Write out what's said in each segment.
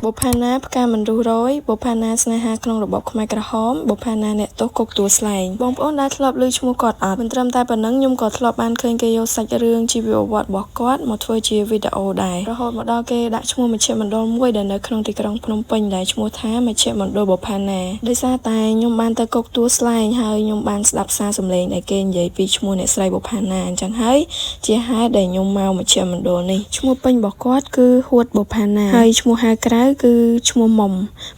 បុប្ផាណាផ្កាមិនរុះរយបុប្ផាណាស្នេហាក្នុងរបបខ្មែរក្រហមបុប្ផាណាអ្នកទោសគុកទួលស្លែងបងប្អូនដែលធ្លាប់ឮឈ្មោះគាត់អត់មិនត្រឹមតែប៉ុណ្ណឹងខ្ញុំក៏ធ្លាប់បានឃើញគេយកសាច់រឿងជីវប្រវត្តិរបស់គាត់មកធ្វើជាវីដេអូដែររហូតមកដល់គេដាក់ឈ្មោះមជ្ឈមណ្ឌលមួយដែលនៅក្នុងទីក្រុងភ្នំពេញដែលឈ្មោះថាមជ្ឈមណ្ឌលបុប្ផាណាដោយសារតែខ្ញុំបានទៅគុកទួលស្លែងហើយខ្ញុំបានស្ដាប់សារសំឡេងដែលគេនិយាយពីឈ្មោះអ្នកស្រីបុប្ផាណាអញ្ចឹងហើយជាហេតុដែលខ្ញុំមកមជ្ឈមណ្ឌលនេះឈ្មោះពេញរបស់គាត់គឺហួតបុប្ផាណាហើយឈ្មោះហៅក្រៅគឺឈ្មោះមុំ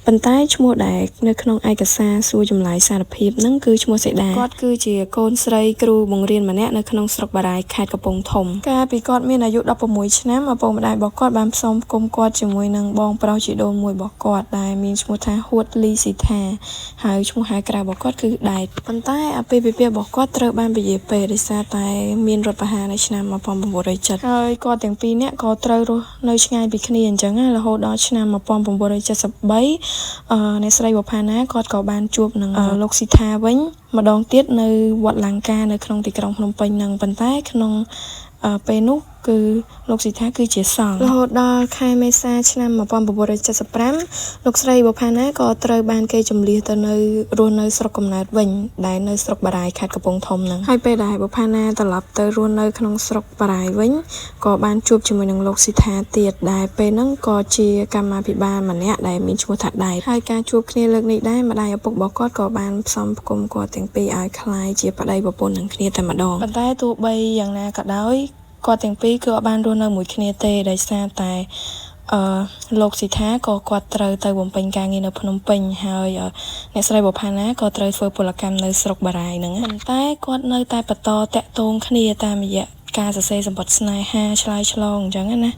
ប៉ុន្តែឈ្មោះដែលនៅក្នុងឯកសារសួរចម្លើយសារភាពហ្នឹងគឺឈ្មោះសេដាគាត់គឺជាកូនស្រីគ្រូបង្រៀនម្នាក់នៅក្នុងស្រុកបារាយខេត្តកំពង់ធំកាលពីគាត់មានអាយុ16ឆ្នាំឪពុកម្ដាយរបស់គាត់បានផ្សំផ្គុំគាត់ជាមួយនឹងបងប្រុសជីដូនមួយរបស់គាត់ដែលមានឈ្មោះថាហួតលីស៊ីថាហើយឈ្មោះហៅក្រៅរបស់គាត់គឺដែតប៉ុន្តែអាពាហ៍ពិពាហ៍របស់គាត់ត្រូវបានពជាពេលដោយសារតែមានរដ្ឋប្រហារនៅឆ្នាំ1970ហើយគាត់ទាំងពីរនាក់ក៏ត្រូវរស់នៅឆ្ងាយពីគ្នាអញ្ចឹងរហូតដល់ឆ្នាំ1973អ្នកស្រីបុប្ផាណាគាត់ក៏បានជួបនឹងលោកស៊ីថាវិញម្ដងទៀតនៅវត្តលង្កានៅក្នុងទីក្រុងភ្នំពេញនឹងប៉ុន្តែក្នុងពេលនោះគឺលោកស៊ីថាគឺជាសង្ឃរហូតដល់ខែមេសាឆ្នាំ1975លោកស្រីបុប្ផាណាក៏ត្រូវបានគេចម្លៀសទៅនៅរស់នៅស្រុកកំណើតវិញដែលនៅស្រុកបារាយខេត្តកំពង់ធំហ្នឹងហើយពេលដែលបុប្ផាណាត្រឡប់ទៅរស់នៅក្នុងស្រុកបារាយវិញក៏បានជួបជាមួយនឹងលោកស៊ីថាទៀតដែលពេលហ្នឹងក៏ជាកម្មាភិបាលម្នាក់ដែលមានឈ្មោះថាដែតហើយការជួបគ្នាលើកនេះដែរម្ដាយឪពុករបស់គាត់ក៏បានផ្សំផ្គុំគាត់ទាំងពីរឲ្យคล้ายជាប្តីប្រពន្ធនឹងគ្នាតែម្ដងប៉ុន្តែទោះបីយ៉ាងណាក៏ដោយគាត់ទាំងពីរគឺអត់បានរស់នៅមួយគ្នាទេដោយសារតែលោកស៊ីថាក៏គាត់ត្រូវទៅបំពេញការងារនៅភ្នំពេញហើយអ្នកស្រីបុប្ផាណាក៏ត្រូវធ្វើពលកម្មនៅស្រុកបារាយហ្នឹងប៉ុន្តែគាត់នៅតែបន្តតាក់ទងគ្នាតាមរយៈការសរសេរសម្បត្តិស្នេហាឆ្លើយឆ្លងអញ្ចឹងណា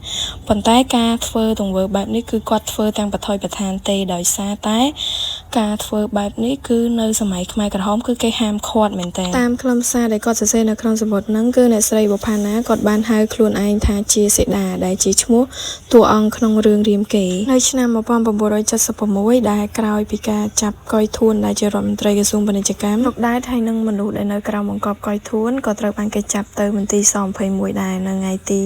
ប៉ុន្តែការធ្វើទង្វើបែបនេះគឺគាត់ធ្វើទាំងបថុយបឋានទេដោយសារតែការធ្វើបែបនេះគឺនៅសម័យខ្មែរក្រហមគឺគេហាមឃាត់មែនតើតាមខ្លឹមសារដែលគាត់សរសេរនៅក្នុងសម្បត្តិហ្នឹងគឺអ្នកស្រីបុប្ផាណាគាត់បានហៅខ្លួនឯងថាជាសេដាដែលជាឈ្មោះតួអង្គក្នុងរឿងរាមកេរ្តិ៍នៅឆ្នាំ1976ដែលក្រោយពីការចាប់កុយធួនដែលជារដ្ឋមន្ត្រីក្រសួងពាណិជ្ជកម្មលោកដែតហើយនិងមនុស្សដែលនៅក្រោមបង្គាប់កុយធួនក៏ត្រូវបានគេចាប់ទៅមន្ទីរស-21ដែរនៅថ្ងៃទី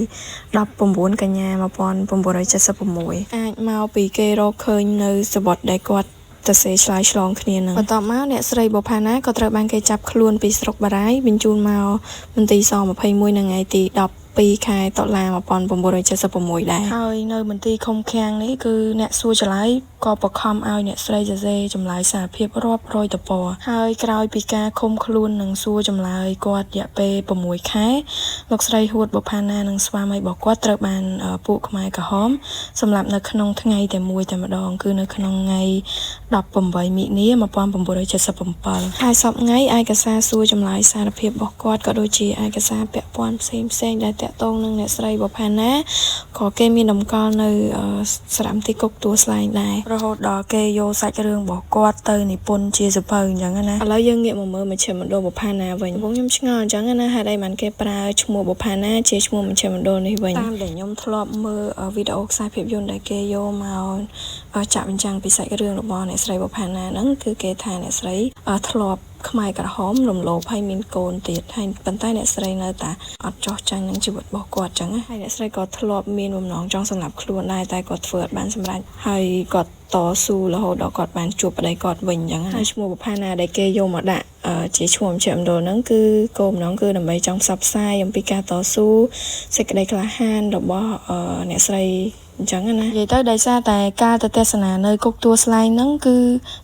19កញ្ញា1976អាចមកពីគេរកឃើញនៅសម្បត្តិដែលគាត់ទៅសេឆ្លើយឆ្លងគ្នានឹងបន្ទាប់មកអ្នកស្រីបុប្ផាណាក៏ត្រូវបានគេចាប់ខ្លួនពីស្រុកបារាយបញ្ជូនមកមន្ទីរស-21នៅថ្ងៃទី2ខែតុលា1976ដែរហើយនៅមន្ទីរឃុំឃាំងនេះគឺអ្នកសួរចម្លើយក៏បង្ខំឲ្យអ្នកស្រីសរសេរចម្លើយសារភាពរាប់រយទំព័រហើយក្រោយពីការឃុំខ្លួននិងសួរចម្លើយគាត់រយៈពេល6ខែលោកស្រីហួតបុប្ផាណានិងស្វាមីរបស់គាត់ត្រូវបានពួកខ្មែរក្រហមសម្លាប់នៅក្នុងថ្ងៃតែមួយតែម្ដងគឺនៅក្នុងថ្ងៃ18មិនិនា1977ហើយសប្តាហ៍ថ្ងៃឯកសារសួរចម្លើយសារភាពរបស់គាត់ក៏ដូចជាឯកសារពាក់ព័ន្ធផ្សេងៗដែលតាក់ទងនឹងអ្នកស្រីបុប្ផាណាក៏គេមានតម្កល់នៅសារមន្ទីរគុកទួលស្លែងដែររហូតដល់គេយកសាច់រឿងរបស់គាត់ទៅនិពន្ធជាសៀវភៅអញ្ចឹងណាឥឡូវយើងងាកមកមើលមជ្ឈមណ្ឌលបុប្ផាណាវិញបងខ្ញុំឆ្ងល់អញ្ចឹងណាហេតុអីបានគេប្រើឈ្មោះបុប្ផាណាជាឈ្មោះមជ្ឈមណ្ឌលនេះវិញតាមដែលខ្ញុំធ្លាប់មើលវីដេអូខ្សែភាពយន្តដែលគេយកមកចាក់បញ្ចាំងពីសាច់រឿងរបស់អ្នកស្រីបុប្ផាណាហ្នឹងគឺគេថាអ្នកស្រីធ្លាប់ខ្មែរក្រហមរំលោភហើយមានកូនទៀតហើយប៉ុន្តែអ្នកស្រីនៅតែអត់ចោះចាញ់នឹងជីវិតរបស់គាត់ចឹងហើយអ្នកស្រីក៏ធ្លាប់មានបំណងចង់សម្លាប់ខ្លួនដែរតែគាត់ធ្វើអត់បានសម្រេចហើយគាត់តស៊ូរហូតដល់គាត់បានជួបប្តីគាត់វិញចឹងហើយឈ្មោះបុប្ផាណាដែលគេយកមកដាក់ជាឈ្មោះមជ្ឈមណ្ឌលហ្នឹងគឺគោលបំណងគឺដើម្បីចង់ផ្សព្វផ្សាយអំពីការតស៊ូសេចក្តីក្លាហានរបស់អ្នកស្រីអញ្ចឹងណានិយាយទៅដោយសារតែការទៅទស្សនានៅគុកទួលស្លែងហ្នឹងគឺ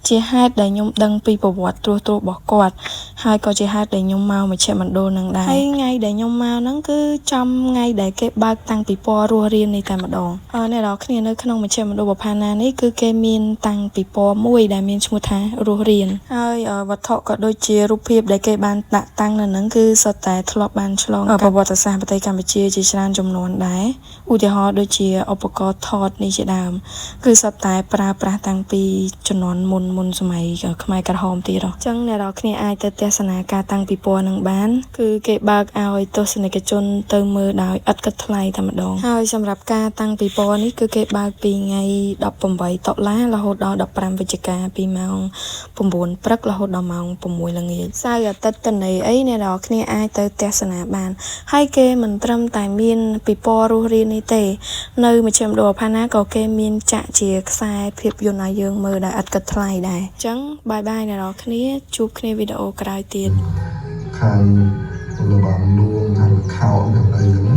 ជាហេតុដែលខ្ញុំដឹងពីប្រវត្តិត្រួសត្រាសរបស់គាត់ហើយក៏ជាហេតុដែលខ្ញុំមកមជ្ឈមណ្ឌលហ្នឹងដែរហើយថ្ងៃដែលខ្ញុំមកហ្នឹងគឺចំថ្ងៃដែលគេបើកតាំងពិព័រណ៍រស់រាននេះតែម្ដងអ្នកនរគ្នានៅក្នុងមជ្ឈមណ្ឌលបុប្ផាណានេះគឺគេមានតាំងពិព័រណ៍មួយដែលមានឈ្មោះថារស់រានហើយវត្ថុក៏ដូចជារូបភាពដែលគេបានដាក់តាំងនៅហ្នឹងគឺសុទ្ធតែធ្លាប់បានឆ្លងប្រវត្តិសាស្ត្រប្រទេសកម្ពុជាជាច្រើនចំនួនដែរឧទាហរណ៍ដូចជាឧបករណ៍ថតនេះជាដើមគឺសុទ្ធតែប្រើប្រាស់តាំងពីជំនាន់មុនសម័យខ្មែរក្រហមទៀតអញ្ចឹងអ្នកនរគ្នាអាចទៅទស្សនាការតាំងពិព័រណ៍នឹងបានគឺគេបើកឲ្យទស្សនិកជនទៅមើលដោយឥតគិតថ្លៃតែម្ដងហើយសម្រាប់ការតាំងពិព័រណ៍នេះគឺគេបើកពីថ្ងៃ18តុលារហូតដល់15វិច្ឆិកាពីម៉ោង9ព្រឹករហូតដល់ម៉ោង6ល្ងាចសៅរ៍អាទិត្យតនីអីអ្នកនរគ្នាអាចទៅទស្សនាបានហើយគេមិនត្រឹមតែមានពិព័រណ៍រស់រាននេះទេនៅមជ្ឈ ចាំដូរផាណាក៏គេមានចាក់ជាខ្សែភាពយន្តឲ្យយើងមើលដែលឥតគិតថ្លៃដែរអញ្ចឹងបាយបាយអ្នកនរគ្នាជួបគ្នាវីដេអូក្រោយទៀតខាងលំងលួងខាងខោខាងអីហ្នឹង